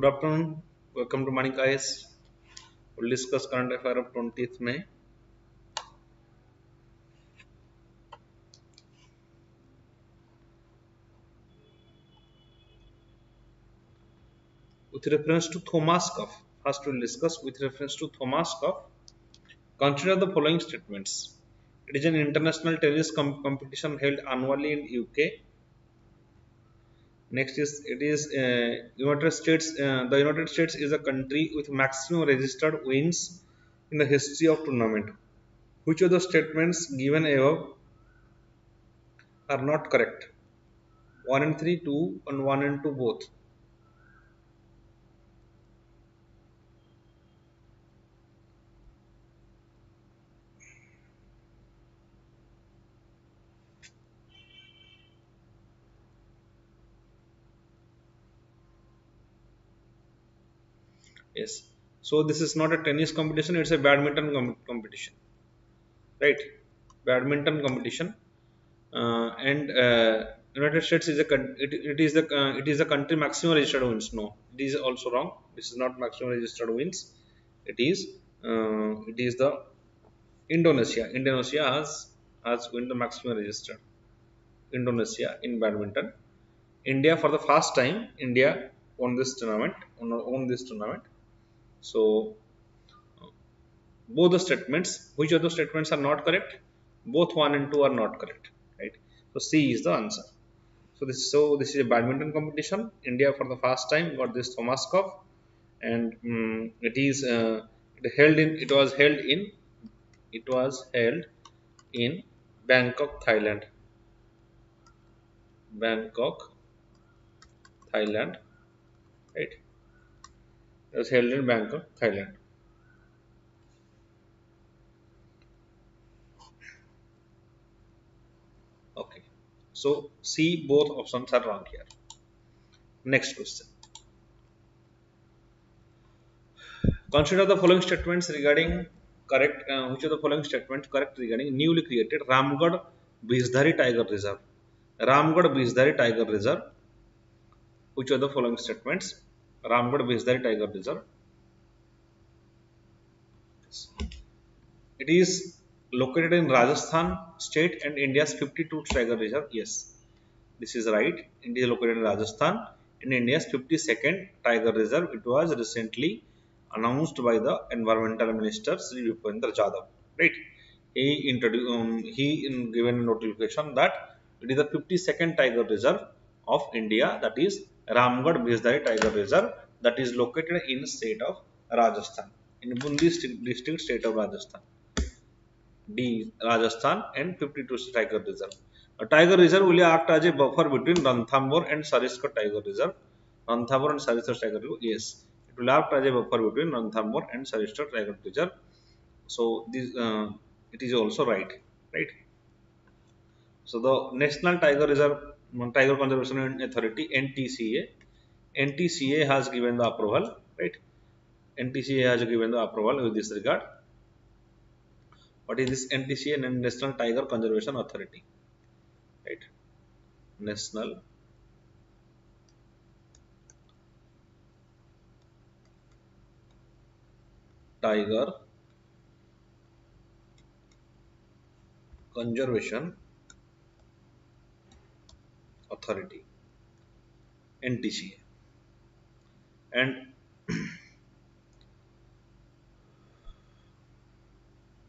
Good afternoon. Welcome to VANIK-IAS. We'll discuss current affair of 20th May. With reference to Thomas Cup, first we'll discuss with reference to Thomas Cup. Consider the following statements. It is an international tennis competition held annually in UK. Next is United States. The United States is a country with maximum registered wins in the history of tournament. Which of the statements given above are not correct? 1 and 3, 2 and 1 and 2 both. Yes. So this is not a tennis competition; it's a badminton competition, right? Badminton competition, and United States is it is the country maximum registered wins. No, it is also wrong. This is not maximum registered wins. It is the Indonesia. Indonesia has win the maximum registered. Indonesia in badminton. India for the first time. India won this tournament. Won this tournament. So both the statements, which of the statements are not correct? Both 1 and 2 are not correct, right? So C is the answer. So this is a badminton competition. India for the first time got this Thomas Cup, and it was held in Bangkok, Thailand. Bangkok, Thailand, right? It was held in Bangkok, Thailand. Okay. So C, both options are wrong here. Next question. Consider the following statements regarding correct. Which of the following statements correct regarding newly created Ramgarh Vishudhari Tiger Reserve? Ramgarh Vishudhari Tiger Reserve. Which of the following statements? Ramgarh Vishudhari Tiger Reserve. It is located in Rajasthan state and India's 52nd tiger reserve. Yes, this is right. It is located in Rajasthan in India's 52nd tiger reserve. It was recently announced by the environmental minister Sri Bhupendra Jadhav. Right? He given a notification that it is the 52nd tiger reserve of India, that is Ramgarh Vishudhari Tiger Reserve, that is located in state of Rajasthan, in Bundi district state of Rajasthan. D. Rajasthan and 52 Tiger Reserve. A Tiger Reserve will act as a buffer between Ranthambore and Sariska Tiger Reserve. Ranthambore and Sariska Tiger Reserve. Yes, it will act as a buffer between Ranthambore and Sariska Tiger Reserve. So this it is also right, right? So the National Tiger Reserve, Tiger Conservation Authority (NTCA) has given the approval, right? NTCA has given the approval with this regard. What is this NTCA? National Tiger Conservation Authority, right? National Tiger Conservation Authority, NTCA, and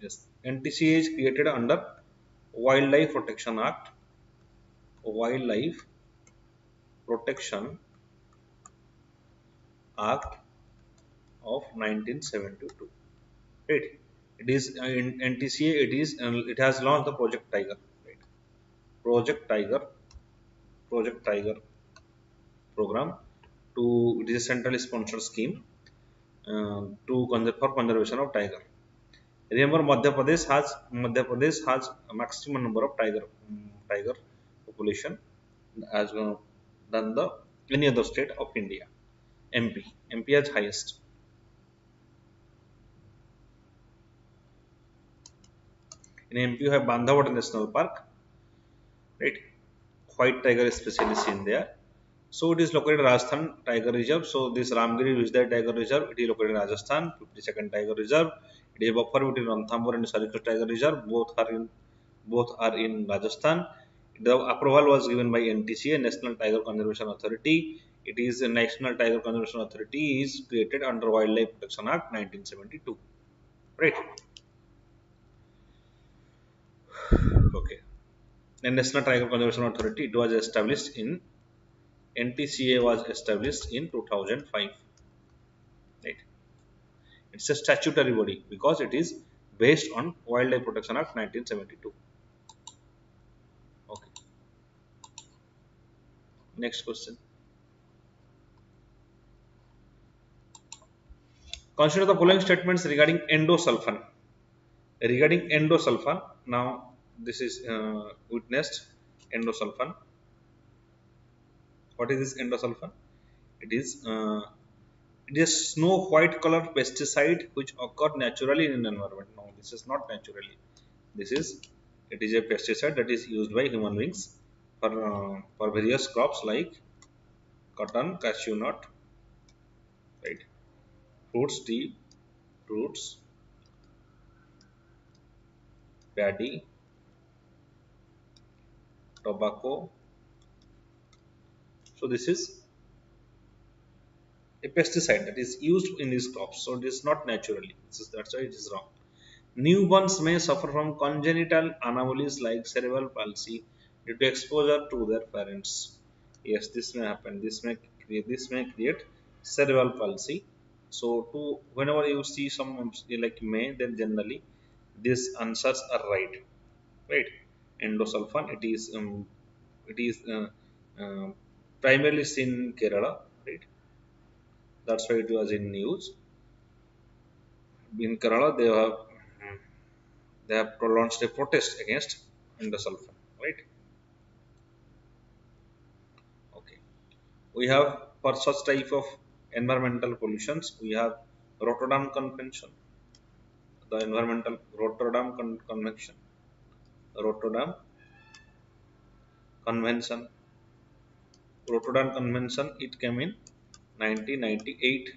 yes, NTCA is created under Wildlife Protection Act. Wildlife Protection Act of 1972. Right? It is in NTCA. It has launched the Project Tiger. Right? Project Tiger program. It is a centrally sponsored scheme for conservation of tiger. Remember, Madhya Pradesh has a maximum number of tiger population as than the any other state of India. MP has highest. In MP, you have Bandhavgarh National Park, right? White tiger is especially seen there. So it is located in Rajasthan Tiger Reserve. So this Ramgarh Vishudhari Tiger Reserve, it is located in Rajasthan. 52nd Tiger Reserve. It is a buffer between Ranthambore and Sarikot Tiger Reserve. Both are in Rajasthan. The approval was given by NTCA, National Tiger Conservation Authority. It is a National Tiger Conservation Authority is created under Wildlife Protection Act 1972. Right. Okay. The National Tiger Conservation Authority, it was established in NTCA was established in 2005. Right. It's a statutory body because it is based on Wildlife Protection Act 1972. Okay. Next question. Consider the following statements regarding endosulfan. Regarding endosulfan, now this is witnessed endosulfan. What is this endosulfan? It is snow white color pesticide which occur naturally in environment. No, this is not naturally. This is it is a pesticide that is used by human beings for various crops like cotton, cashew nut, right? Fruits, tea, fruits, paddy, tobacco. So this is a pesticide that is used in these crops. So it is not naturally. That's why it is wrong. Newborns may suffer from congenital anomalies like cerebral palsy due to exposure to their parents. Yes, this may happen. This may create cerebral palsy. So, whenever you see some like may, then generally these answers are right. Right? Endosulfan. It is primarily seen in Kerala. Right? That's why it was in news. In Kerala, they have launched a protest against endosulfan, right? Okay. We have for such type of environmental pollutions, we have Rotterdam Convention, the environmental Convention, Rotterdam Convention, Rotterdam Convention. It came in 1998.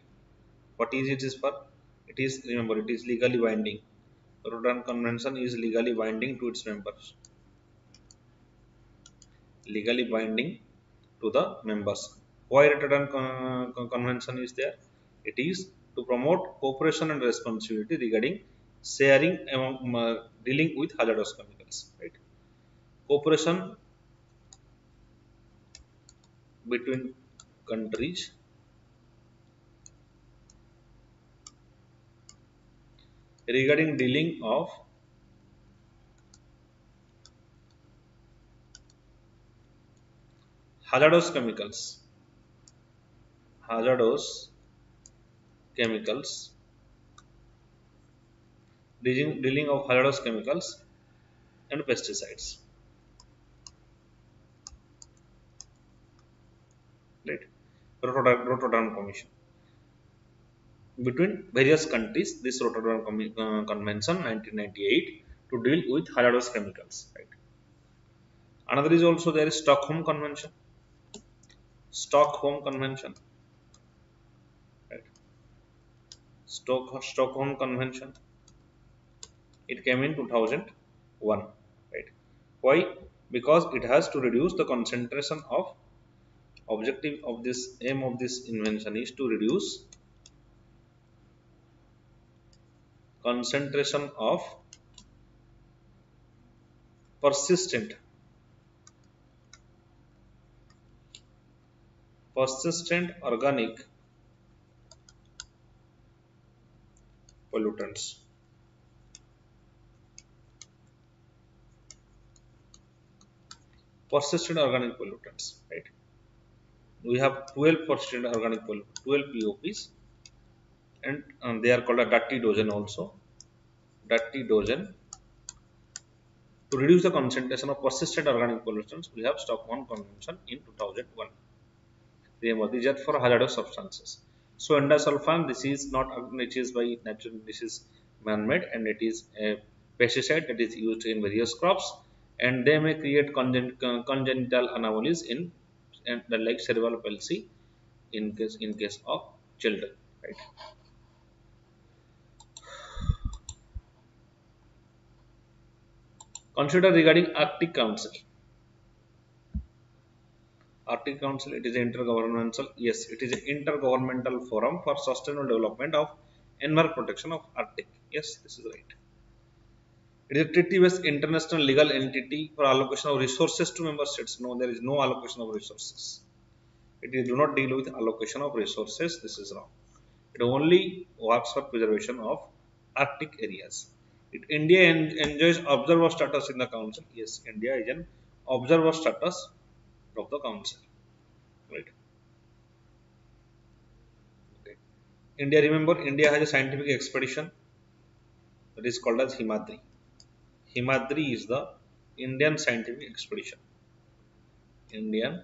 What is it is for? It is remember it is legally binding. Rotterdam Convention is legally binding to its members. Legally binding to the members. Why Rotterdam Convention is there? It is to promote cooperation and responsibility regarding sharing among dealing with hazardous chemicals. Right? Cooperation between countries regarding dealing of hazardous chemicals. Hazardous chemicals. Dealing of hazardous chemicals and pesticides. Right? Rotterdam Commission. Between various countries, this Rotterdam Convention 1998 to deal with hazardous chemicals. Right? Another is also there is Stockholm Convention. Stockholm Convention. Right? Stockholm Convention. It came in 2001. Right? Why? Because it has to reduce the concentration of objective of this aim of this invention is to reduce concentration of persistent organic pollutants. Persistent organic pollutants, right? We have 12 persistent organic pollutants, 12 POPs, and they are called a dirty dozen also. Dirty dozen. To reduce the concentration of persistent organic pollutants, we have Stockholm Convention in 2001. Remember, these are for hazardous substances. So endosulfan, this is not which is by natural, this is man-made, and it is a pesticide that is used in various crops, and they may create congenital anomalies in and like cerebral palsy in case of children, right? Consider regarding Arctic Council. Arctic Council, it is intergovernmental. Yes, it is an intergovernmental forum for sustainable development of environment protection of Arctic. Yes, this is right. It is a treaty-based international legal entity for allocation of resources to member states. No, there is no allocation of resources. Do not deal with allocation of resources. This is wrong. It only works for preservation of Arctic areas. India enjoys observer status in the council. Yes, India is an observer status of the council. Right. Okay. India, remember, India has a scientific expedition that is called as Himadri. Himadri is the Indian scientific expedition. Indian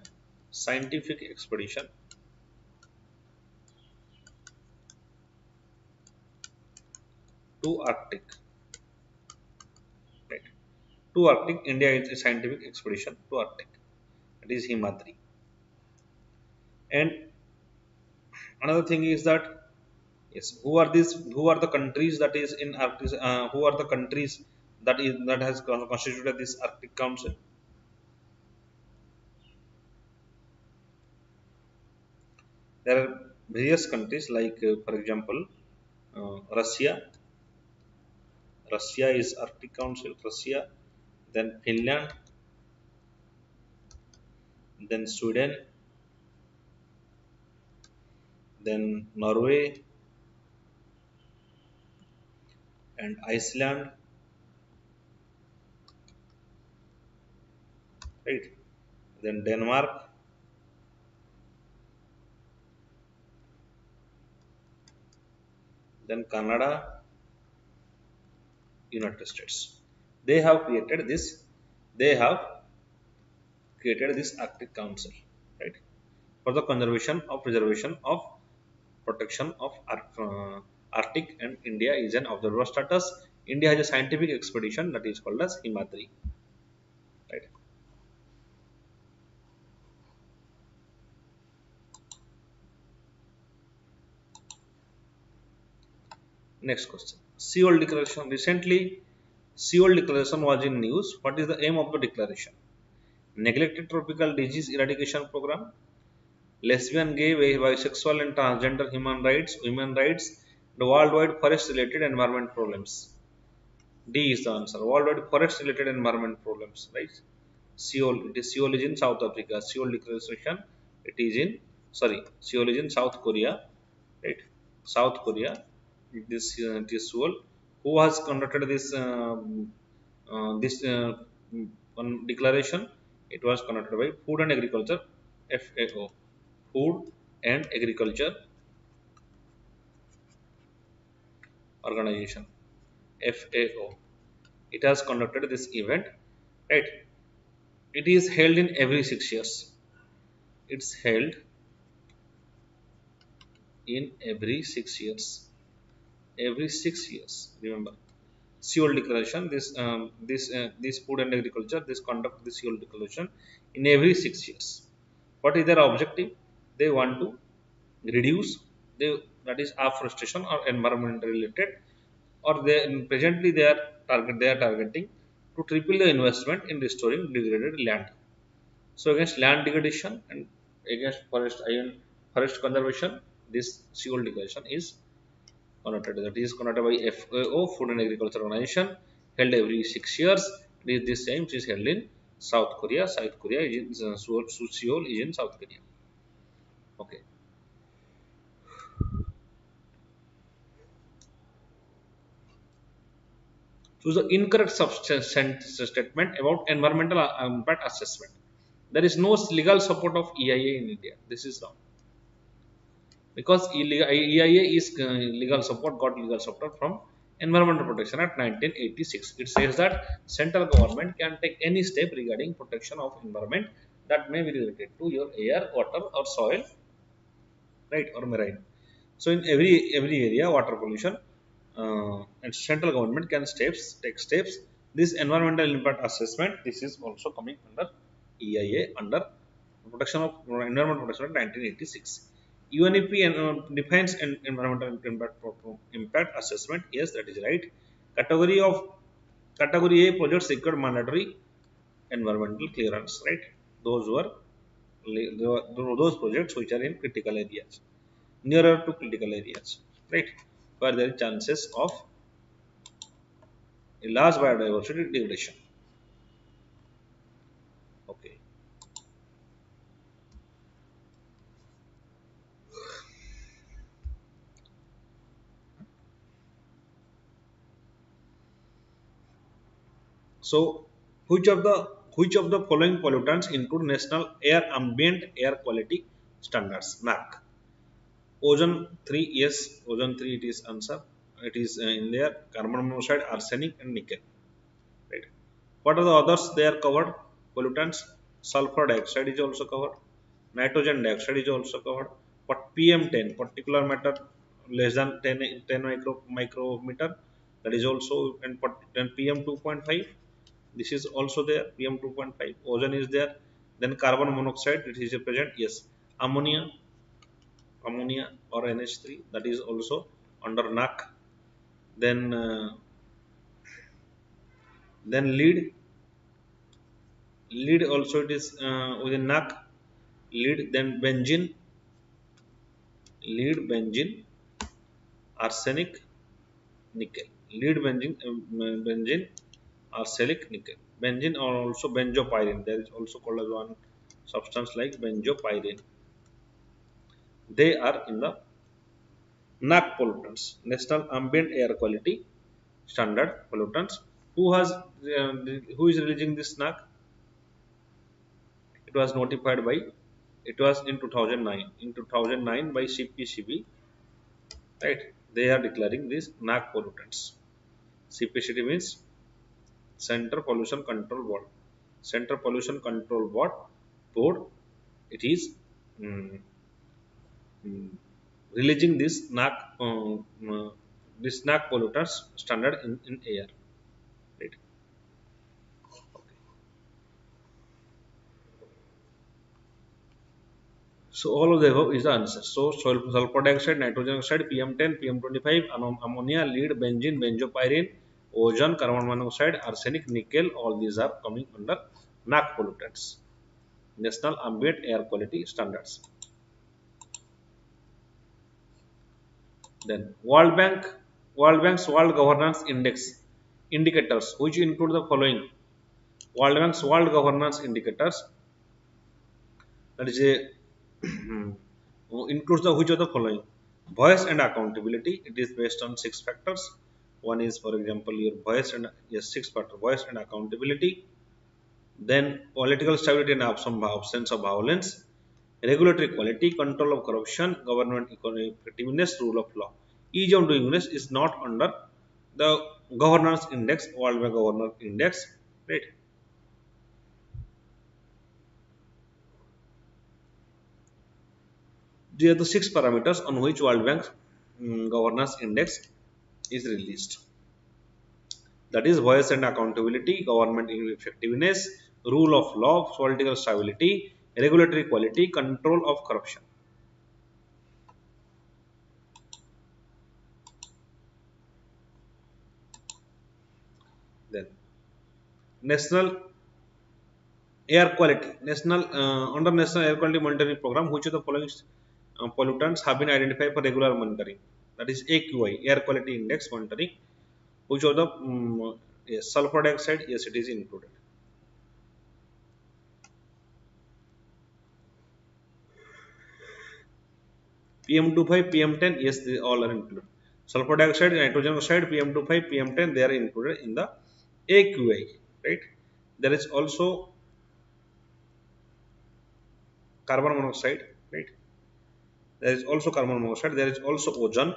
scientific expedition to Arctic. Right. To Arctic, India is a scientific expedition to Arctic. That is Himadri. And another thing is that, yes, who are these? Who are the countries that is in Arctic? Who are the countries that has constituted this Arctic Council? There are various countries like, for example, Russia. Russia is Arctic Council. Russia, then Finland, then Sweden, then Norway and Iceland, right? Then Denmark, then Canada, United States. They have created this. They have created this Arctic Council, right? For the conservation or preservation of protection of Arctic, and India is an observer status. India has a scientific expedition that is called as Himadri, right? Next question. Seoul Declaration. Recently, Seoul Declaration was in news. What is the aim of the declaration? Neglected tropical disease eradication program, lesbian, gay, bisexual and transgender human rights, women rights, the worldwide forest related environment problems. D is the answer. Worldwide forest related environment problems, right? Seoul, it is Seoul is in South Africa. Seoul Declaration, it is in, sorry, Seoul is in South Korea, right? South Korea. It is Seoul. Who has conducted this declaration? It was conducted by Food and Agriculture, FAO, Food and Agriculture Organization, FAO. It has conducted this event, right? It is held in every 6 years. It's held in every 6 years. Every 6 years. Remember, Seoul Declaration. This Food and Agriculture. This conduct this Seoul Declaration in every 6 years. What is their objective? They want to reduce that is afforestation or environment related, or they are targeting to triple the investment in restoring degraded land. So against land degradation and against forest conservation, this Seoul Declaration is conducted. That is conducted by FAO, Food and Agriculture Organization, held every 6 years. This same is held in South Korea. South Korea is in Seoul is in South Korea. Okay. Choose the incorrect statement about environmental impact assessment. There is no legal support of EIA in India. This is wrong. Because EIA is got legal support from Environmental Protection Act 1986. It says that central government can take any step regarding protection of environment that may be related to your air, water, or soil, right, or marine. So in every area, water pollution, and central government can take steps. This environmental impact assessment, this is also coming under EIA, under Protection of Environment Protection Act 1986. UNEP defines an environmental impact assessment. Yes, that is right. Category of Category A projects secured mandatory environmental clearance. Right. Those were those projects which are in critical areas, nearer to critical areas. Right. Where there are chances of a large biodiversity degradation. Okay. So, which of the following pollutants include National Air Ambient Air Quality Standards (NAC)? Ozone 3, yes, ozone 3 it is answer. It is in there carbon monoxide, arsenic, and nickel. Right. What are the others they are covered? Pollutants. Sulfur dioxide is also covered. Nitrogen dioxide is also covered. But PM10, particular matter less than 10 micrometer, that is also, and PM 2.5. This is also there. PM 2.5. Ozone is there. Then carbon monoxide, it is present. Yes. Ammonia, ammonia or NH3, that is also under NAC. Then lead, lead also it is within NAC. Lead, then benzene, lead, benzene, arsenic, nickel. Lead, benzene, benzene, arsenic, nickel. Benzene or also benzopyrene. There is also called as one substance like benzopyrene. They are in the NAC pollutants, National Ambient Air Quality Standard pollutants. Who is releasing this NAC? It was notified by, it was in 2009. In 2009 by CPCB, right? They are declaring these NAC pollutants. CPCB means Center Pollution Control Board. Center Pollution Control Board. It is mm, mm, releasing this NAC pollutants standard in air. Right. So all of the above is the answer. So sulfur dioxide, nitrogen oxide, PM10, PM25, ammonia, lead, benzene, benzopyrene, ozone, carbon monoxide, arsenic, nickel. All these are coming under NAC pollutants, National Ambient Air Quality Standards. Then World Bank's World Governance Index indicators, which include the following. World Bank's World Governance Indicators, that is a includes the which of the following. Voice and accountability. It is based on 6 factors. One is, for example, your voice and, yes, 6 factor voice and accountability. Then political stability and absence of violence, regulatory quality, control of corruption, government effectiveness, rule of law. Each of doing this is not under the governance index, World Bank governance index, right? These are the 6 parameters on which World Bank governance index is released. That is voice and accountability, government effectiveness, rule of law, political stability, regulatory quality, control of corruption. Then national air quality, national under national air quality monitoring program, which of the following pollutants have been identified for regular monitoring? That is AQI, air quality index monitoring. Which of the yes, sulfur dioxide? Yes, it is included. PM25, PM10, yes, they all are included. Sulfur dioxide, nitrogen oxide, PM25, PM10, they are included in the AQI, right? There is also carbon monoxide, right? There is also carbon monoxide. There is also ozone.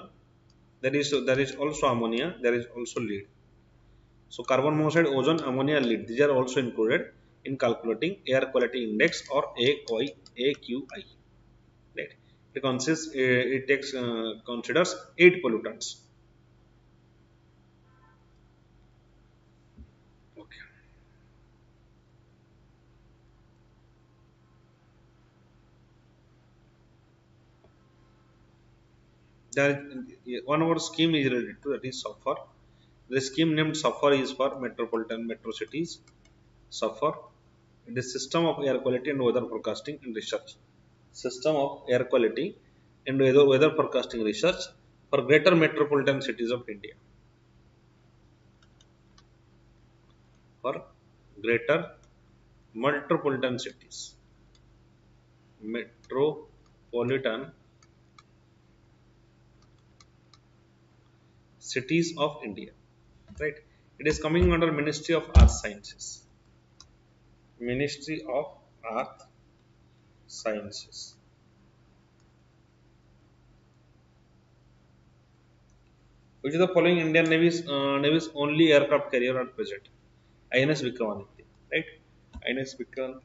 There is also ammonia. There is also lead. So carbon monoxide, ozone, ammonia, lead. These are also included in calculating air quality index or AQI. Right? It consists. It takes considers 8 pollutants. Okay. one more scheme is related to, that is SAFAR. The scheme named SAFAR is for metropolitan metro cities. SAFAR, it is system of air quality and weather forecasting and research. System of air quality and weather forecasting research for greater metropolitan cities of India. For greater metropolitan cities. Metropolitan cities of India. Right? It is coming under Ministry of Earth Sciences. Ministry of Earth Sciences. Which is the following Indian Navy's only aircraft carrier at present? INS Vikramaditya. Right? INS Vikrant.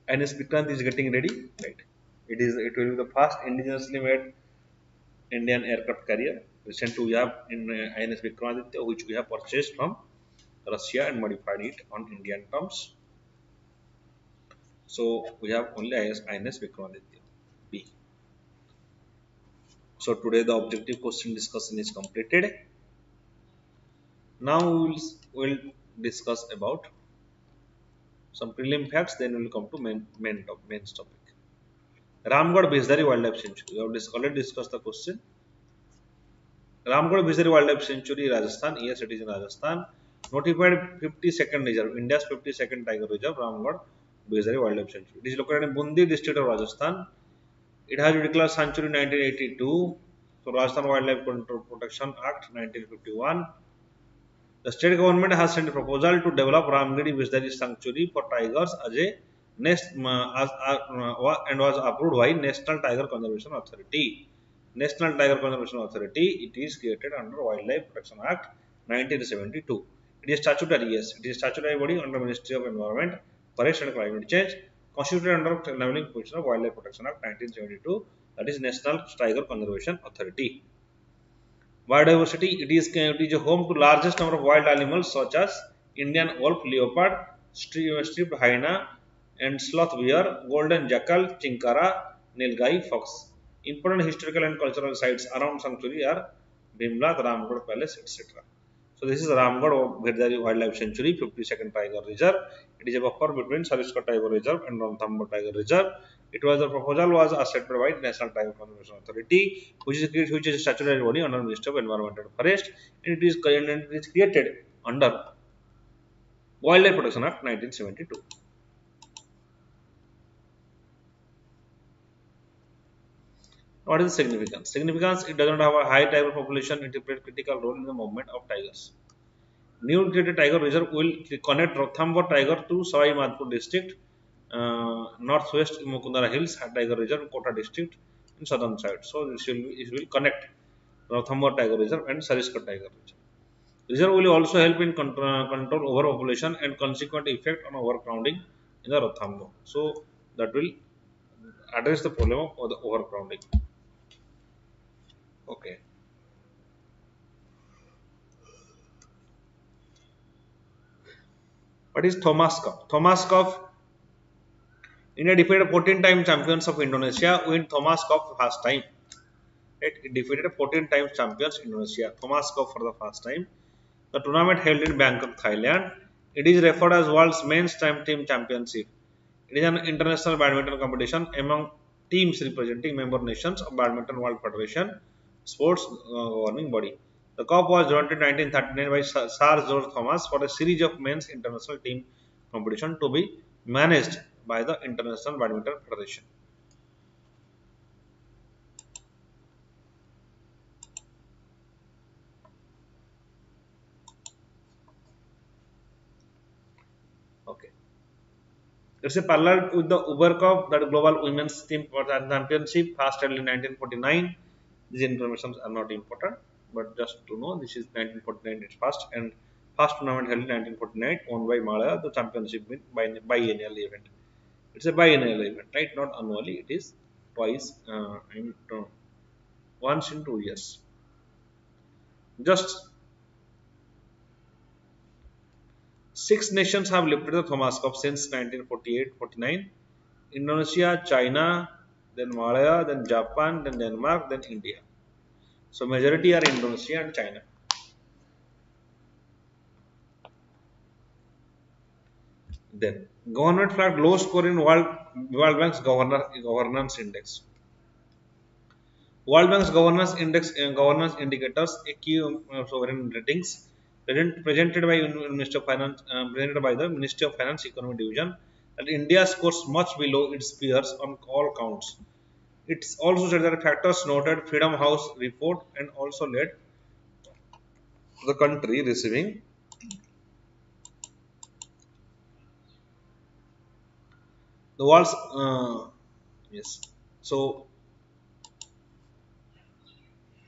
INS Vikrant is getting ready. Right? It will be the first indigenously made Indian aircraft carrier. Recently we have in INS Vikramaditya, which we have purchased from Russia and modified it on Indian terms. So we have only INS Vikramaditya B. So today the objective question discussion is completed. Now we will discuss about some prelim facts. Then we will come to main topic. Ramgarh Vishudhari Wildlife Sanctuary. We have already discussed the question. Ramgarh Vishudhari Wildlife Sanctuary, Rajasthan. Yes, it is in Rajasthan. Notified 52nd reserve, India's 52nd tiger reserve, Ramgarh Vishudhari Wildlife Sanctuary. It is located in Bundi district of Rajasthan. It has been declared sanctuary in 1982. So Rajasthan Wildlife Control Protection Act 1951. The state government has sent a proposal to develop Ramgarh Vishudhari Sanctuary for tigers as a and was approved by National Tiger Conservation Authority. National Tiger Conservation Authority. It is created under Wildlife Protection Act 1972. It is statutory. Yes, it is statutory body under Ministry of Environment, Forest and Climate Change, constituted under enabling function of Wildlife Protection Act 1972. That is National Tiger Conservation Authority. Biodiversity, it is a home to largest number of wild animals such as Indian wolf, leopard, striped hyena and sloth bear, golden jackal, chinkara, nilgai, fox. Important historical and cultural sites around sanctuary are Bhimla, Ramgarh Palace, etc. So this is Ramgarh Vishudhari Wildlife Sanctuary, 52nd Tiger Reserve. It is a buffer between Sariska Tiger Reserve and Ranthambore Tiger Reserve. The proposal was accepted by National Tiger Conservation Authority, which is a statutory body under Ministry of Environment and Forest, and it is created under Wildlife Protection Act 1972. What is the significance? Significance, it does not have a high tiger population. It plays a critical role in the movement of tigers. New created tiger reserve will connect Ranthambore Tiger to Savai Madhpur district, northwest Mukundara Hills Tiger Reserve, Kota district in southern side. So it will connect Ranthambore Tiger Reserve and Sariska Tiger Reserve. Reserve will also help in control overpopulation and consequent effect on overcrowding in the Ranthambore. So that will address the problem of the overcrowding. Okay. What is Thomas Cup? Thomas Cup, India defeated 14-time champions of Indonesia, win Thomas Cup first time. It defeated 14 times champions Indonesia. Thomas Cup for the first time. The tournament held in Bangkok, Thailand. It is referred as World's Men's Team Championship. It is an international badminton competition among teams representing member nations of Badminton World Federation, sports governing body. The cup was joined in 1939 by Sir George Thomas for a series of men's international team competition to be managed by the International Badminton Federation. Okay. It's a parallel with the Uber Cup, that Global Women's Team Championship, first held in 1949. These informations are not important, but just to know, this is 1949 its first, and first tournament held in 1949, won by Malaya. The championship win by biennial event. It's a biennial event, right? Not annually. It is twice, once in 2 years. Just 6 nations have lifted the Thomas Cup since 1948-49. Indonesia, China, then Malaya, then Japan, then Denmark, then India. So majority are Indonesia and China. Then government flagged low score in World Bank's governance index. World Bank's governance indicators, a key sovereign ratings, presented by Minister of Finance, presented by the Ministry of Finance Economic Division, that India scores much below its peers on all counts. It's also said that factors noted Freedom House report and also led the country receiving the world's yes. So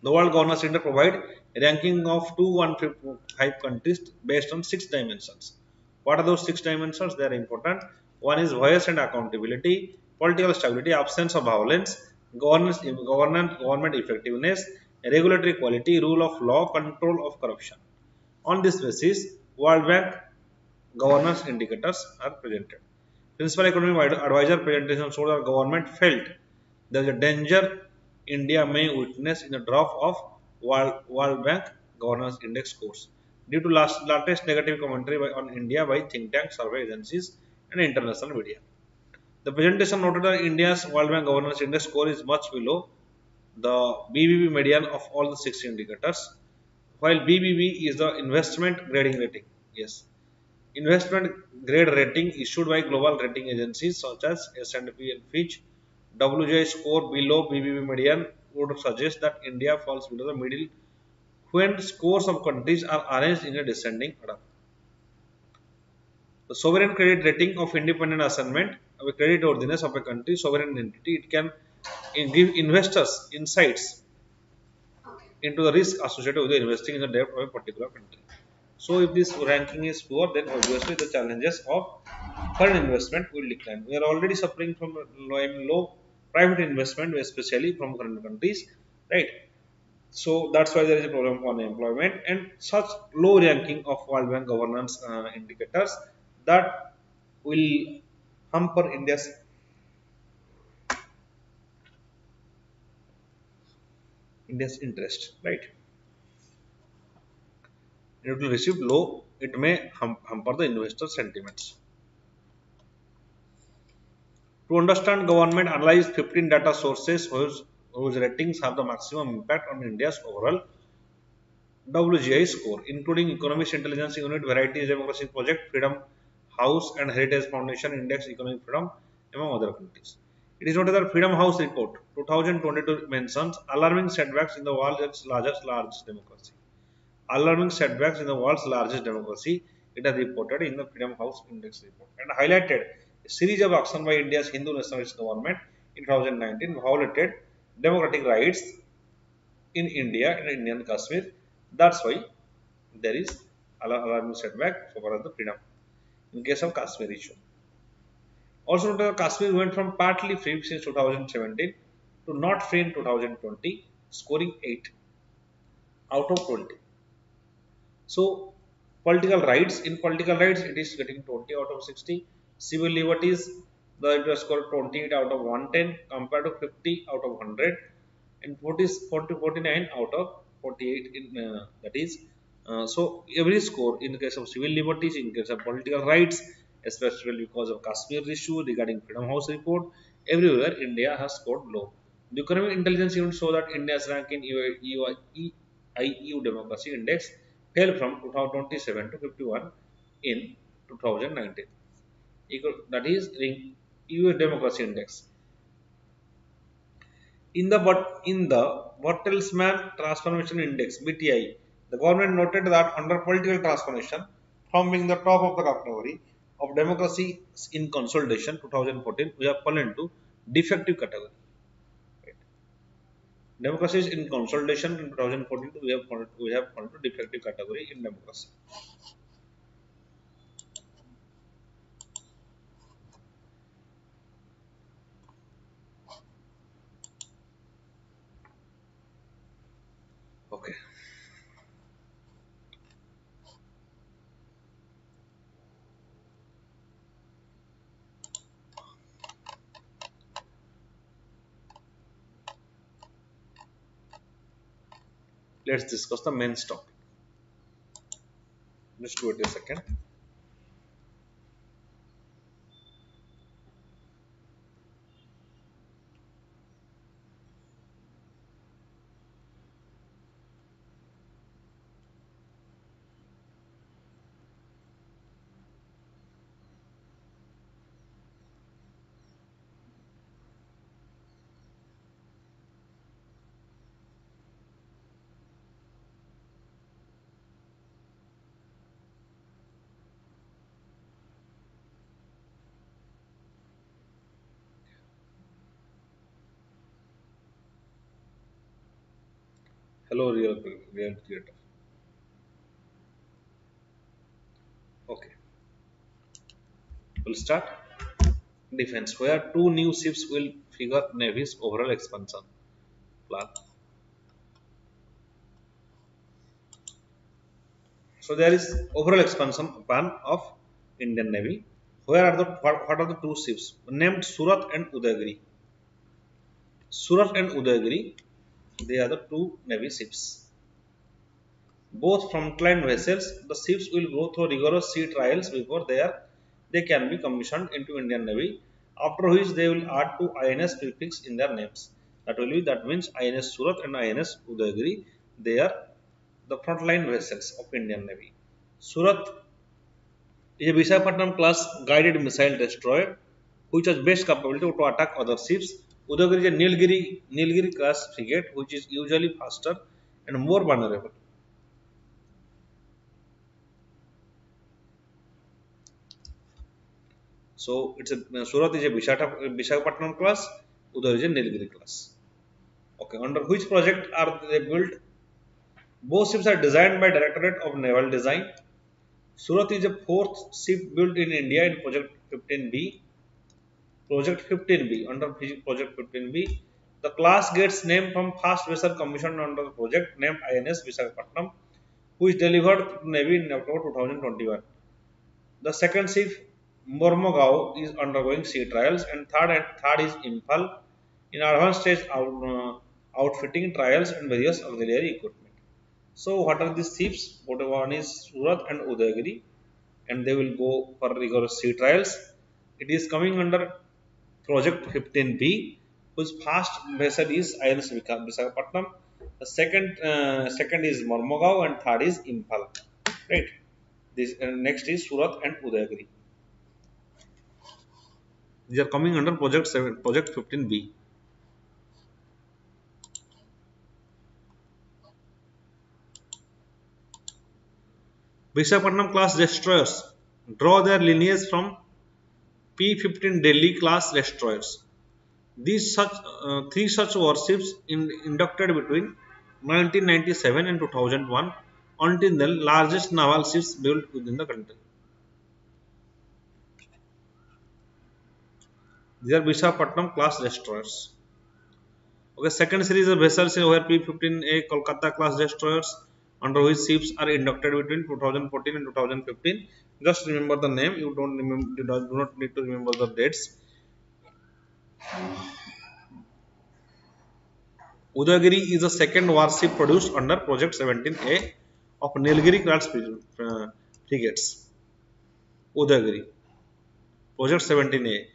the World Governance Center provide a ranking of 215 countries based on 6 dimensions. What are those 6 dimensions? They are important. One is voice and accountability, political stability, absence of violence, government effectiveness, regulatory quality, rule of law, control of corruption. On this basis, World Bank governance indicators are presented. Principal Economic Advisor presentation showed that government felt there is a danger India may witness in the drop of World Bank Governance Index scores due to latest negative commentary on India by think tanks, survey agencies, and international media. The presentation noted that India's World Bank Governance Index score is much below the BBB median of all the 6 indicators, while BBB is the investment grading rating. Yes, investment grade rating issued by global rating agencies such as S&P and Fitch. WGI score below BBB median would suggest that India falls below the middle when scores of countries are arranged in a descending order. The sovereign credit rating of independent assignment of a credit worthiness of a country sovereign entity, it can give investors insights into the risk associated with investing in the debt of a particular country. So if this ranking is poor, then obviously the challenges of foreign investment will decline. We are already suffering from low private investment, especially from foreign countries, right? So that's why there is a problem on employment and such low ranking of World Bank governance indicators that will hamper India's interest, right? It will receive low. It may hamper the investor sentiments. To understand government analyze 15 data sources whose ratings have the maximum impact on India's overall WGI score, including Economics Intelligence Unit, Varieties Democracy Project, Freedom House, and Heritage Foundation Index Economic Freedom, among other countries. It is noted that Freedom House report 2022 mentions alarming setbacks in the world's largest democracy. Alarming setbacks in the world's largest democracy, it has reported in the Freedom House Index report and highlighted a series of actions by India's Hindu nationalist government in 2019 violated democratic rights in India and Indian Kashmir. That's why there is alarming setback so far as the freedom in case of Kashmir issue. Also, Kashmir went from partly free since 2017 to not free in 2020, scoring 8 out of 20. So, political rights, in political rights, it is getting 20 out of 60. Civil liberties, it was scored 28 out of 110 compared to 50 out of 100 and 49 out of 48 in that is. So, every score in the case of civil liberties, in case of political rights, especially because of Kashmir issue regarding Freedom House report, everywhere India has scored low. The Economic Intelligence Unit show that India's rank in EU Democracy Index fell from 2027 to 51 in 2019. That is the EU Democracy Index. In the Bertelsmann Transformation Index (BTI), the government noted that under political transformation, from being the top of the category of democracy in consolidation 2014, we have fallen into defective category. Right. Democracy is in consolidation in 2014, we have fallen to defective category in democracy. Okay. let's discuss the main topic. Just wait a second. Hello, real theater. Okay, we'll start. Defense, where two new ships will figure Navy's overall expansion plan. So there is overall expansion plan of Indian Navy. Where are the what are the two ships named Surat and Udayagiri? Surat and Udayagiri, they are the two Navy ships. Both frontline vessels, the ships will go through rigorous sea trials before they can be commissioned into Indian Navy. After which they will add two INS prefix in their names. That means INS Surat and INS Udayagiri. They are the frontline vessels of Indian Navy. Surat is a Visakhapatnam class guided missile destroyer which has best capability to attack other ships. Udayagiri is a Nilgiri class frigate which is usually faster and more vulnerable. So it's a Surat is a Visakhapatnam class, Udayagiri is a Nilgiri class. Okay, under which project are they built? Both ships are designed by Directorate of Naval Design. Surat is the fourth ship built in India in Project 15B. Project 15B, under Project 15B, the class gets name from first vessel commissioned under the project named INS Visakhapatnam, who is delivered to Navy in October 2021. The second ship, Mormugao, is undergoing sea trials, and third is Imphal in advanced stage outfitting trials and various auxiliary equipment. So, what are these ships? One is Surat and Udayagiri, and they will go for rigorous sea trials. It is coming under Project 15B, whose first vessel is INS Visakhapatnam. The second is Mormugao, and third is Imphal. Right. This next is Surat and Udayagiri. These are coming under Project 15B. Visakhapatnam class destroyers draw their lineage from P-15 Delhi class destroyers. These three such warships inducted between 1997 and 2001 until the largest naval ships built within the country. These are Visakhapatnam class destroyers. Okay, second series of vessels were P-15A Kolkata class destroyers, under which ships are inducted between 2014 and 2015. Just remember the name. You do not need to remember the dates. Udayagiri is the second warship produced under Project 17A of Nilgiri class frigates. Udayagiri. Project 17A.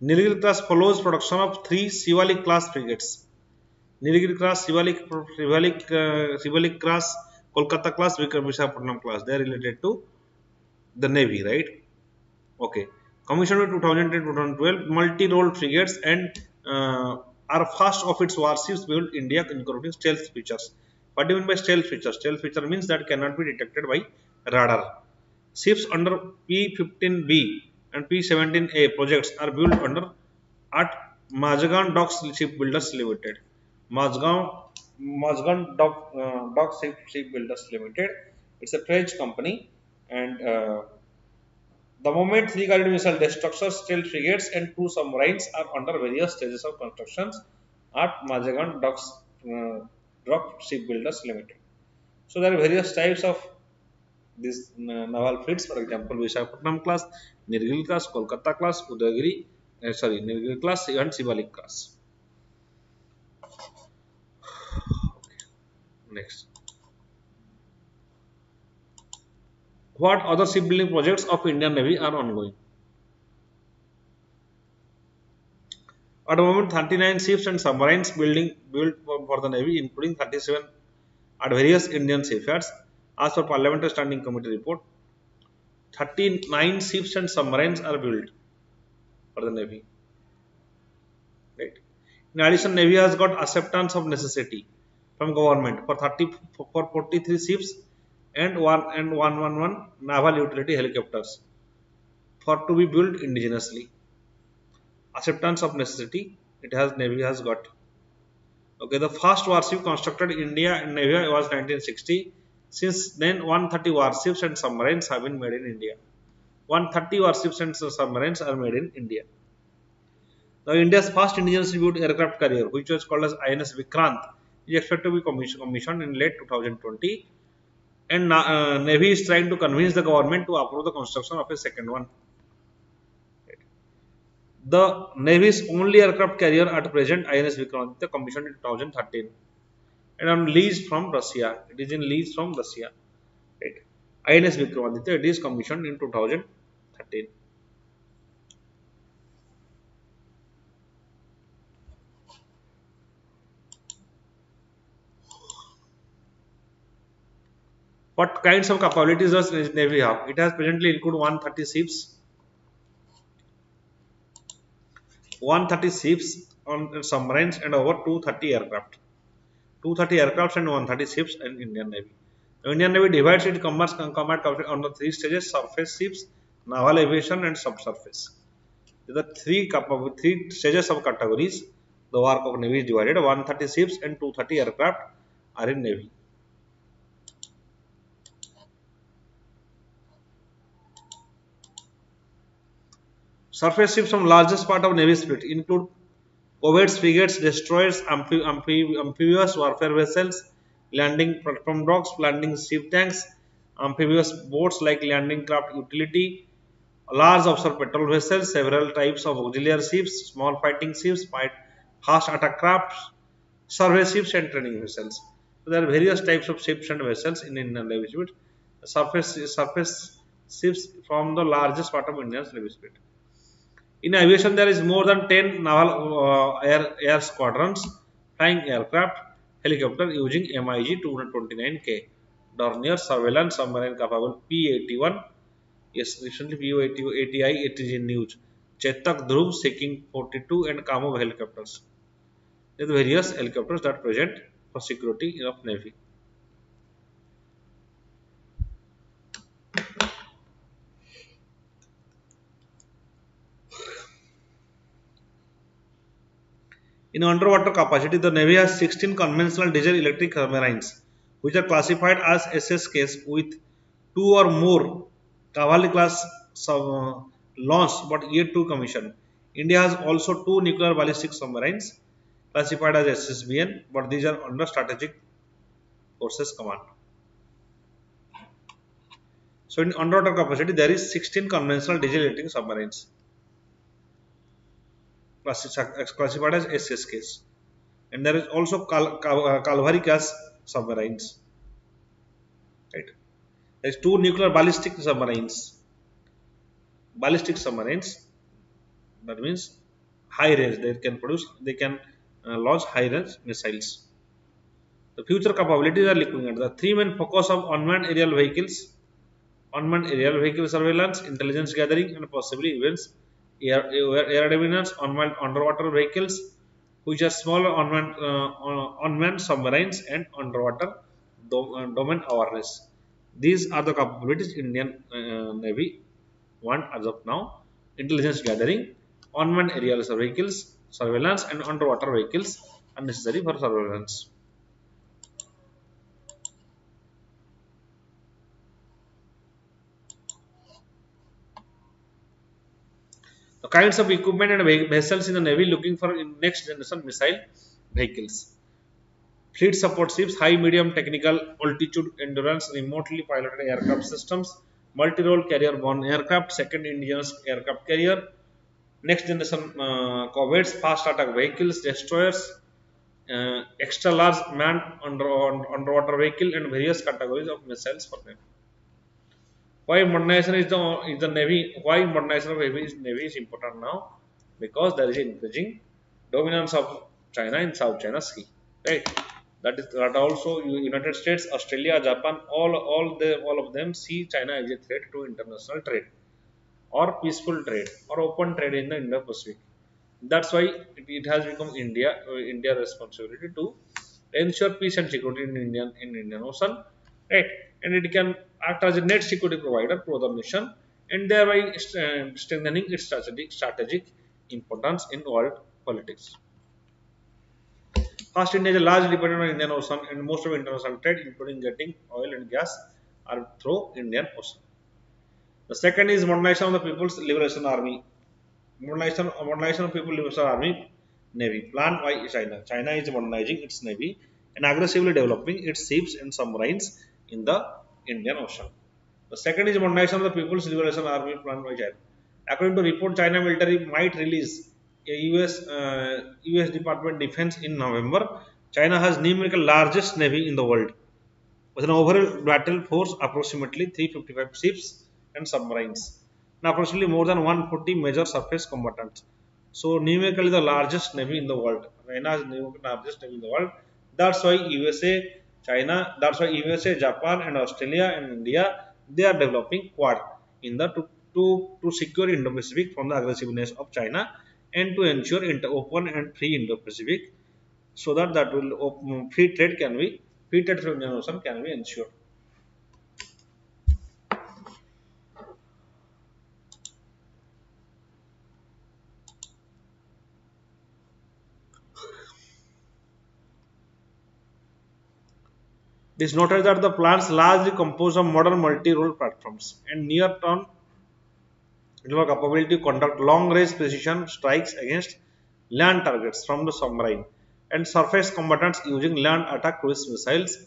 Nilgiri class follows production of three Shivalik class frigates. Nilgiri class, Shivalik class, Kolkata class, Visakhapatnam class. They are related to the Navy, right? Okay. Commissioned in 2010-2012, multi-role frigates and are first of its warships built India, incorporating stealth features. What do you mean by stealth features? Stealth feature means that cannot be detected by radar. Ships under P-15B and P-17A projects are built under at Mazagaon Docks Shipbuilders Limited. Mazagaon Docks Shipbuilders Limited. It's a French company, and the moment three guided missile destructors, stealth frigates, and two submarines are under various stages of constructions at Mazagaon Dock Shipbuilders Limited. So there are various types of these naval fleets. For example, Visakhapatnam class, Nilgiri class, Kolkata class, Udayagiri, Nilgiri class, and Shivalik class. Next. What other shipbuilding projects of Indian Navy are ongoing? At the moment, 39 ships and submarines built for the Navy, including 37 at various Indian shipyards. As per Parliamentary Standing Committee report, 39 ships and submarines are built for the Navy. Right. In addition, Navy has got acceptance of necessity from government for 43 ships and 111 naval utility helicopters for to be built indigenously. Acceptance of necessity, it has Navy has got. Okay, the first warship constructed in India and Navy was 1960. Since then, 130 warships and submarines have been made in India. 130 warships and submarines are made in India. Now, India's first indigenous built aircraft carrier, which was called as INS Vikrant, is expected to be commissioned in late 2020. And Navy is trying to convince the government to approve the construction of a second one. The Navy's only aircraft carrier at present, INS Vikrant, commissioned in 2013 and on lease from Russia. It is in lease from Russia. Right. INS Vikramaditya, it is commissioned in 2013. What kinds of capabilities does Navy have? It has presently include 130 ships, 130 ships on submarines and over 230 aircraft. 230 aircraft and 130 ships in Indian Navy. The Indian Navy divides its combat on the three stages: surface ships, naval aviation, and subsurface. The three stages of categories. The work of Navy is divided. 130 ships and 230 aircraft are in Navy. Surface ships from largest part of Navy fleet include corvettes, frigates, destroyers, amphibious warfare vessels, landing platform docks, landing ship tanks, amphibious boats like landing craft utility, large offshore patrol vessels, several types of auxiliary ships, small fighting ships, fast attack crafts, survey ships and training vessels. So there are various types of ships and vessels in Indian Navy fleet. Surface ships from the largest part of Indian Navy fleet. In aviation, there is more than 10 naval air squadrons flying aircraft, helicopter using MiG 229K, Dornier surveillance submarine capable P-81. Yes, recently P-80I, it is in news. Chetak, Dhruv, Seeking 42 and Kamov helicopters. There are various helicopters that present for security of Navy. In underwater capacity, the Navy has 16 conventional diesel electric submarines, which are classified as SSKs with 2 or more Cavalry class launched but yet to commission. India has also 2 nuclear ballistic submarines classified as SSBN, but these are under Strategic Forces Command. So in underwater capacity, there is 16 conventional diesel electric submarines classified as SSKs, and there is also Cavalry class submarines. Right. There is 2 nuclear ballistic submarines. Ballistic submarines, that means high range. They can launch high range missiles. The future capabilities are looking at the 3 main focus of unmanned aerial vehicle surveillance, intelligence gathering, and possibly events air dominance, unmanned underwater vehicles, which are smaller unmanned submarines, and underwater domain awareness. These are the capabilities Indian Navy want as of now: intelligence gathering, unmanned aerial vehicles, surveillance, and underwater vehicles are necessary for surveillance. The kinds of equipment and vessels in the Navy looking for next generation missile vehicles. Fleet support ships, high medium technical altitude endurance, remotely piloted aircraft systems, multi-role carrier borne aircraft, second indigenous aircraft carrier, next generation corvettes, fast attack vehicles, destroyers, extra large manned underwater vehicle, and various categories of missiles for them. Why modernization is the navy? Why modernization of navy is important now? Because there is increasing dominance of China in South China Sea, right? That also United States, Australia, Japan, all of them see China as a threat to international trade or peaceful trade or open trade in the Indo-Pacific. That's why it has become India responsibility to ensure peace and security in Indian Ocean, right? And it can act as a net security provider to other nation, and thereby strengthening its strategic importance in world politics. First, India is largely dependent on Indian Ocean, and most of international trade, including getting oil and gas, are through Indian Ocean. The second is modernization of the People's Liberation Army. Modernization of People Liberation Army Navy planned by China. China is modernizing its navy and aggressively developing its ships and submarines in the Indian Ocean. The second is modernization of the People's Liberation Army planned by China. According to report, China military might release a US Department of Defense in November. China has numerical largest navy in the world with an overall battle force approximately 355 ships and submarines, and approximately more than 140 major surface combatants. So numerically the largest navy in the world. China is the largest navy in the world. That's why USA, Japan, and Australia and India, they are developing Quad in the to secure Indo-Pacific from the aggressiveness of China and to ensure open and free Indo-Pacific, so that will free trade through Indian Ocean can be ensured. It is noted that the plants largely composed of modern multi-role platforms and near-term capability to conduct long-range precision strikes against land targets from the submarine and surface combatants using land attack cruise missiles.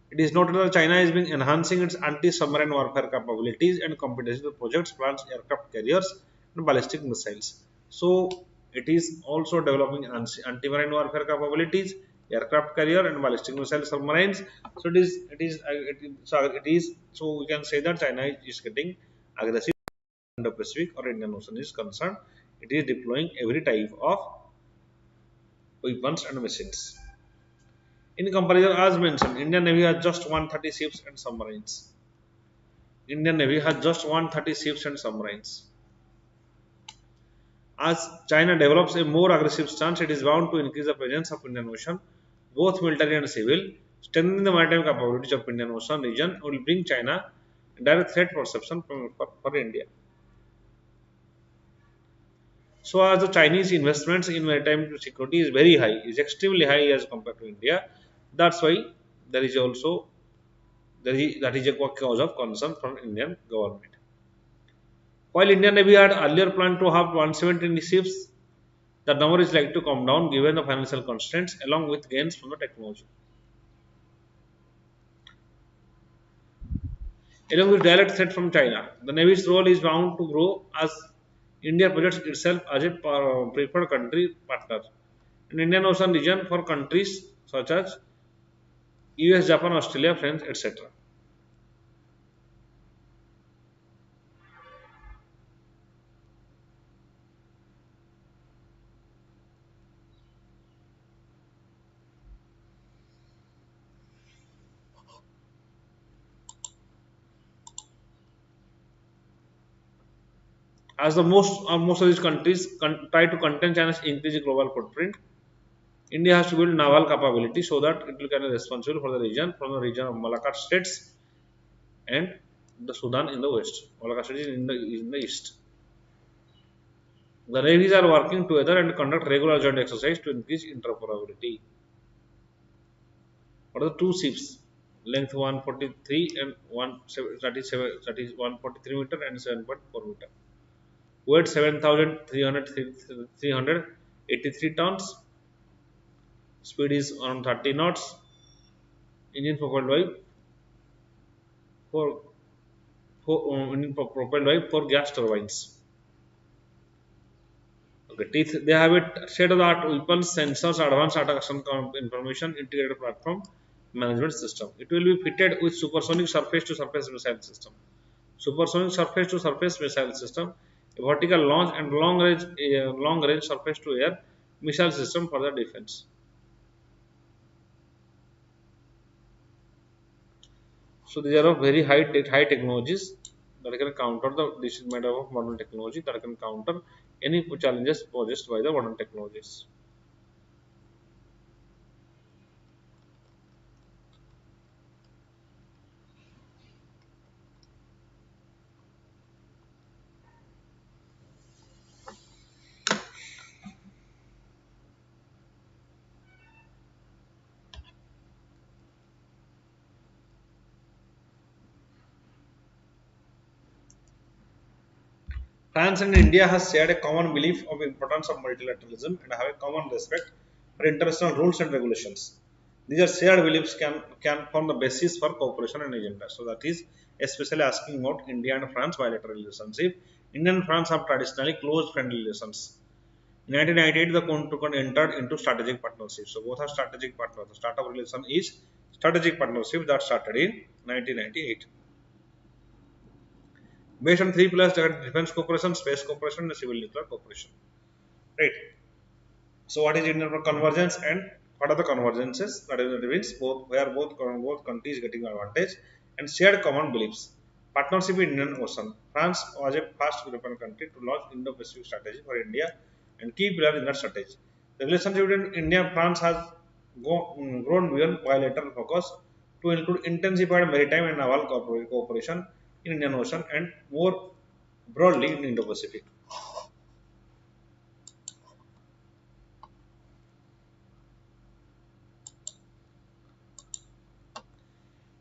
It is noted that China has been enhancing its anti-submarine warfare capabilities and competency to projects, plans, aircraft carriers, and ballistic missiles. So, it is also developing anti-marine warfare capabilities, aircraft carrier, and ballistic missile submarines. So, so we can say that China is getting aggressive in the Pacific or Indian Ocean is concerned. It is deploying every type of weapons and machines. In comparison, as mentioned, Indian Navy has just 130 ships and submarines. Indian Navy has just 130 ships and submarines. As China develops a more aggressive stance, it is bound to increase the presence of Indian Ocean, both military and civil. Strengthening the maritime capabilities of Indian Ocean region will bring China direct threat perception for India. So, as the Chinese investments in maritime security is very high, is extremely high as compared to India. That's why there is also that is a cause of concern from Indian government. While Indian Navy had earlier planned to have 170 ships, the number is likely to come down given the financial constraints along with gains from the technology. Along with direct threat from China, the Navy's role is bound to grow as India projects itself as a preferred country partner in Indian Ocean region for countries such as US, Japan, Australia, France, etc. As most of these countries try to contain China's increasing global footprint, India has to build naval capability so that it will be responsible for the region from the region of Malacca states and the Sudan in the west. Malacca states is in the east. The navies are working together and conduct regular joint exercise to increase interoperability. What are the two ships? Length 143 and 143 meter and 7.4 meter. Weight 7,383 tons. Speed is around 30 knots. Engine propelled by four gas turbines. Okay, teeth. They have a state-of-the-art weapons, sensors, advanced attack action information integrated platform management system. It will be fitted with supersonic surface-to-surface missile system. supersonic surface to surface missile system, a vertical launch and long range surface to air missile system for the defense. So these are of very high technologies that can counter the, this is made up of modern technology that can counter any challenges posed by the modern technologies. France and India has shared a common belief of importance of multilateralism and have a common respect for international rules and regulations. These are shared beliefs can form the basis for cooperation and agenda. So that is especially asking about India and France bilateral relationship. India and France have traditionally close friendly relations. In 1998, the country entered into strategic partnership. So both are strategic partners. The start of relation is strategic partnership that started in 1998. Based on three pillars, that defense cooperation, space cooperation, and civil nuclear cooperation. Right. So what is internal convergence and what are the convergences? That is the means both where both countries getting advantage and shared common beliefs. Partnership in Indian Ocean. France was a first European country to launch Indo-Pacific strategy for India and key pillar in that strategy. The relationship between India and France has grown beyond bilateral focus to include intensified maritime and naval cooperation in Indian Ocean and more broadly in Indo-Pacific.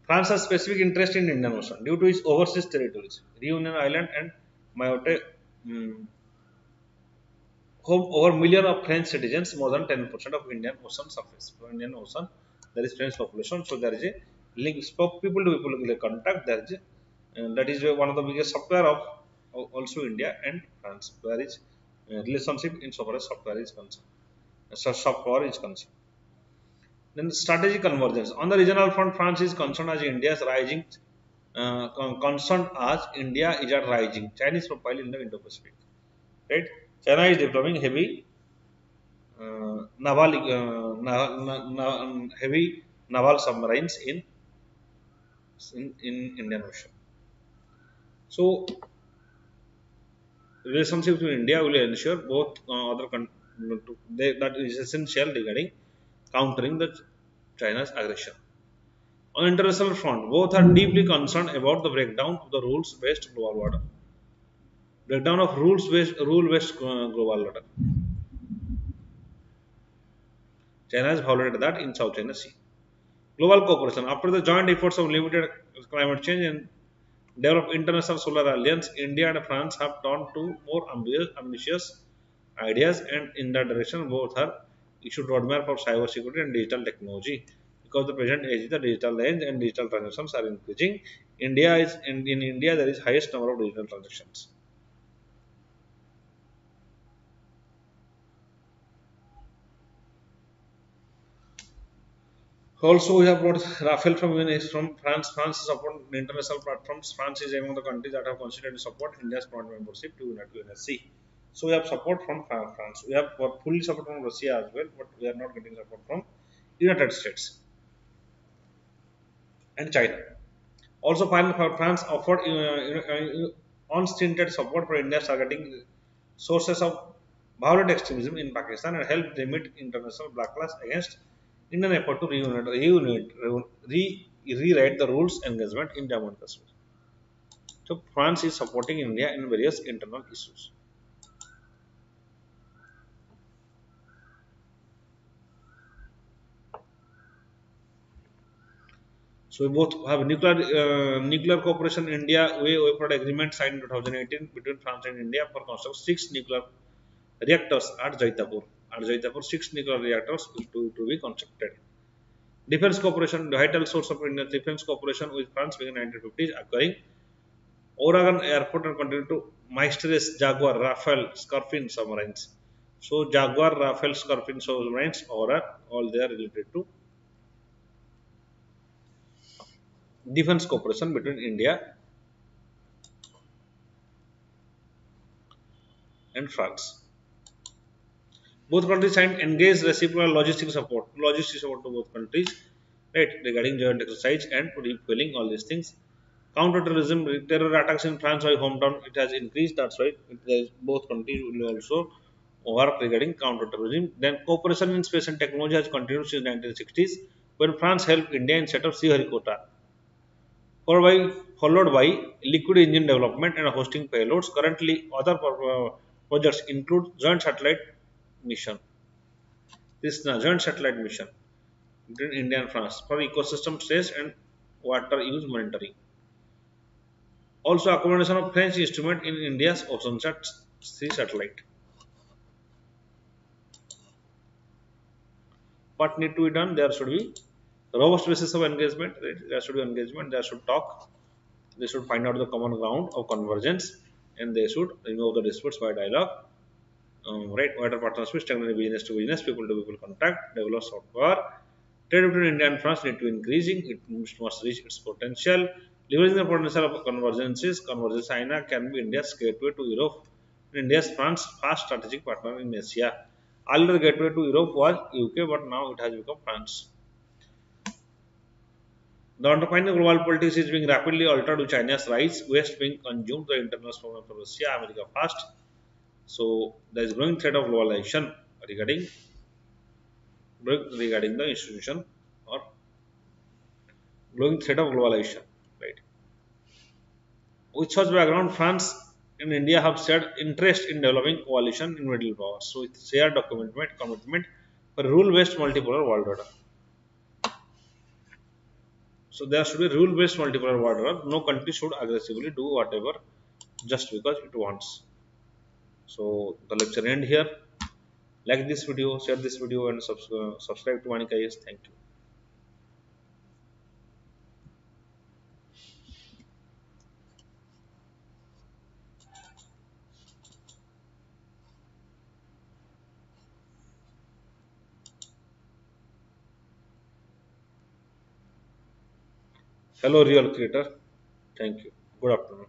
France has specific interest in Indian Ocean due to its overseas territories, Reunion Island and Mayotte, home over million of French citizens, more than 10% of Indian Ocean surface. So Indian Ocean, there is French population, so there is a link, spoke people to people contact. There is that is one of the biggest software of also India and France. There is relationship in so far as software is concerned. Software is concerned. Then strategic convergence. On the regional front, France is concerned as India's rising concerned as India is at rising Chinese profile in the Indo-Pacific. Right? China is developing heavy naval submarines in Indian Ocean. So relationship with India will ensure both that is essential regarding countering the China's aggression. On international front, both are deeply concerned about the breakdown of the rules-based global order. Breakdown of rule-based global order. China has violated that in South China Sea. Global cooperation. After the joint efforts of limited climate change and develop international solar alliance, India and France have turned to more ambitious ideas, and in that direction, both are issued roadmap for cyber security and digital technology. Because the present age is the digital age and digital transactions are increasing. In India there is highest number of digital transactions. Also, we have brought Rafael from France. France support international platforms. France is among the countries that have considered to support India's permanent membership to UNSC. So we have support from France. We have got fully support from Russia as well, but we are not getting support from United States and China. Also, France offered unstinted support for India targeting sources of violent extremism in Pakistan and helped limit international backlash against Indian effort to rewrite the rules engagement in Jammu and Kashmir. So France is supporting India in various internal issues. So we both have nuclear cooperation. India we for agreement signed in 2018 between France and India for construct 6 nuclear reactors at Jaitapur. At Jaitapur, 6 nuclear reactors to be constructed. Defense cooperation, the vital source of Indian defense cooperation with France began in 1950s, acquiring Oregon Airport and continued to Maestres, Jaguar, Rafale, Scorpion submarines. So Jaguar, Rafale, Scorpion submarines, all they are related to defense cooperation between India and France. Both countries signed engaged reciprocal logistic support to both countries, right, regarding joint exercise and refueling, all these things. Counter-terrorism, terror attacks in France by hometown, it has increased. That's why both countries will also work regarding counter-terrorism. Then cooperation in space and technology has continued since 1960s, when France helped India in set up Sriharikota, followed by liquid engine development and hosting payloads. Currently, other projects include joint satellite mission. This joint satellite mission between India and France for ecosystem stress and water use monitoring. Also, accommodation of French instrument in India's OceanSat 3 satellite. What need to be done? There should be robust basis of engagement. Right? There should be engagement. There should talk. They should find out the common ground of convergence, and they should remove the disputes by dialogue. Right, wider partnerships, technology business to business, people to people contact, develop software. Trade between India and France need to increasing. It must reach its potential. Leveraging the potential of convergences, Convergence China can be India's gateway to Europe. India's France fast strategic partner in Asia. Earlier gateway to Europe was UK, but now it has become France. The underpinning global politics is being rapidly altered with China's rise, West being consumed the internal problem of Russia, America fast. So there is growing threat of globalization regarding the institution or growing threat of globalization, right? With such background, France and India have shared interest in developing coalition in middle powers. So it's shared commitment for rule-based multipolar world order. So there should be rule-based multipolar world order. No country should aggressively do whatever just because it wants. So the lecture end here. Like this video, share this video, and subscribe to VANIK-IAS. Thank you. Hello, real creator. Thank you. Good afternoon.